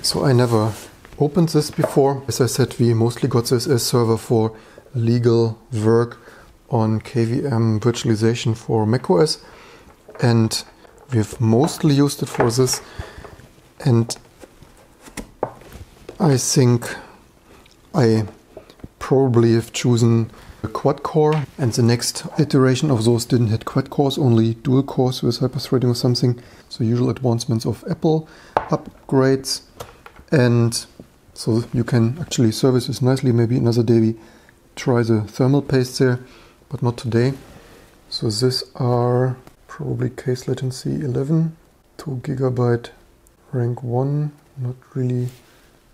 So I never opened this before. As I said, we mostly got this as server for legal work on KVM virtualization for macOS, and we've mostly used it for this. And I think I probably have chosen a quad core, and the next iteration of those didn't hit quad cores, only dual cores with hyperthreading or something. So usual advancements of Apple upgrades, and so you can actually service this nicely. Maybe another day we try the thermal paste there, but not today. So these are probably case latency 11, 2 GB rank 1, not really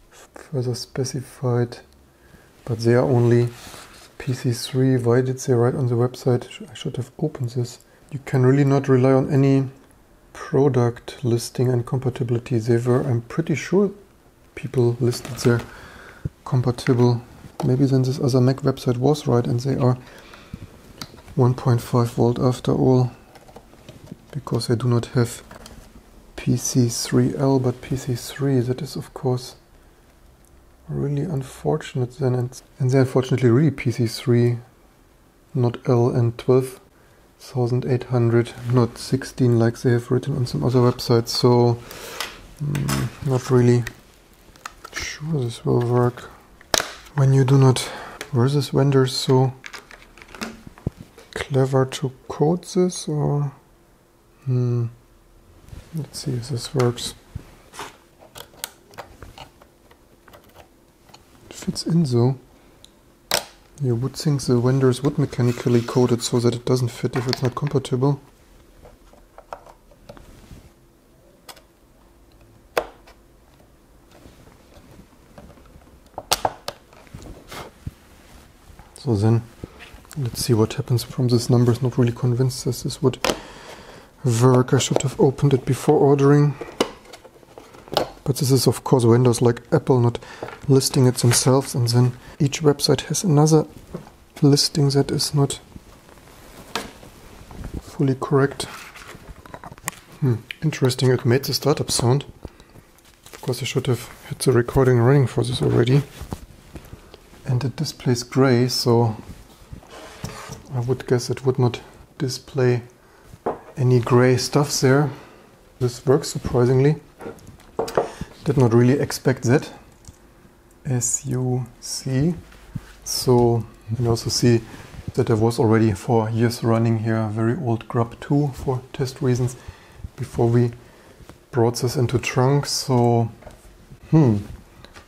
further specified, but they are only PC3. Why did they write on the website? I should have opened this. You can really not rely on any product listing and compatibility. They were, I'm pretty sure, people listed their compatible. Maybe then this other Mac website was right and they are 1.5 volt after all, because I do not have PC3L but PC3. That is of course really unfortunate then, and they unfortunately really PC3, not L, and 12,800, not 16 like they have written on some other websites. So not really sure this will work when you do not. Were these vendors so clever to code this, or let's see if this works. It fits in though. You would think the vendors would mechanically code it so that it doesn't fit if it's not compatible. So then, let's see what happens from these numbers. Not really convinced that this would work. I should have opened it before ordering. But this is of course Windows like Apple not listing it themselves, and then each website has another listing that is not fully correct. Interesting, it made the startup sound. Of course I should have had the recording running for this already. And it displays gray, so I would guess it would not display any gray stuff there. This works surprisingly. Did not really expect that, as you see. So you also see that there was already for years running here a very old grub 2 for test reasons before we brought this into trunk. So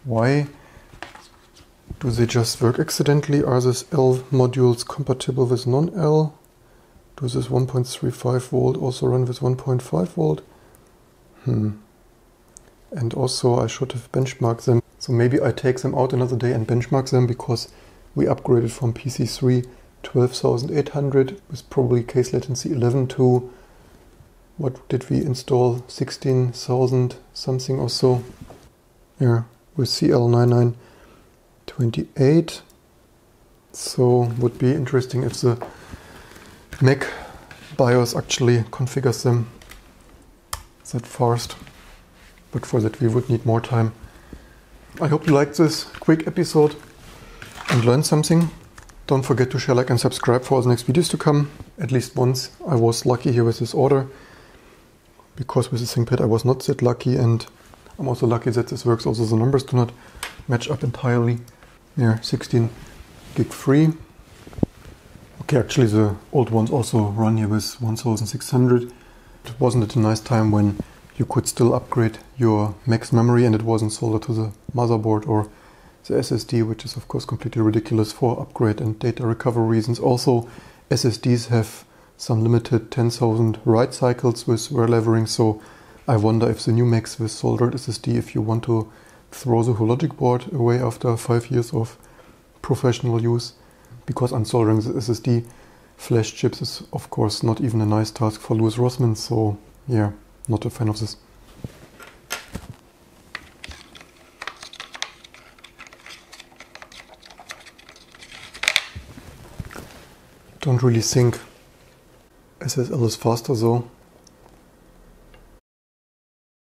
why do they just work accidentally? Are these L modules compatible with non-L? Does this 1.35 volt also run with 1.5 volt? And also I should have benchmarked them. So maybe I take them out another day and benchmark them, because we upgraded from PC3 12,800 with probably case latency 11 to, what did we install, 16,000 something or so. Yeah, with CL9928. So would be interesting if the Mac BIOS actually configures them that fast. But for that we would need more time. I hope you liked this quick episode and learned something. Don't forget to share, like and subscribe for the next videos to come. At least once I was lucky here with this order, because with the ThinkPad I was not that lucky, and I'm also lucky that this works. Also the numbers do not match up entirely. Yeah, 16 gig free. Okay, actually the old ones also run here with 1600. Wasn't it a nice time when you could still upgrade your max memory and it wasn't soldered to the motherboard or the SSD, which is of course completely ridiculous for upgrade and data recovery reasons. Also, SSDs have some limited 10,000 write cycles with wear levering, so I wonder if the new Macs with soldered SSD, if you want to throw the whole logic board away after 5 years of professional use, because unsoldering the SSD flash chips is of course not even a nice task for Louis Rossmann, so yeah, not a fan of this. Don't really think SSL is faster though.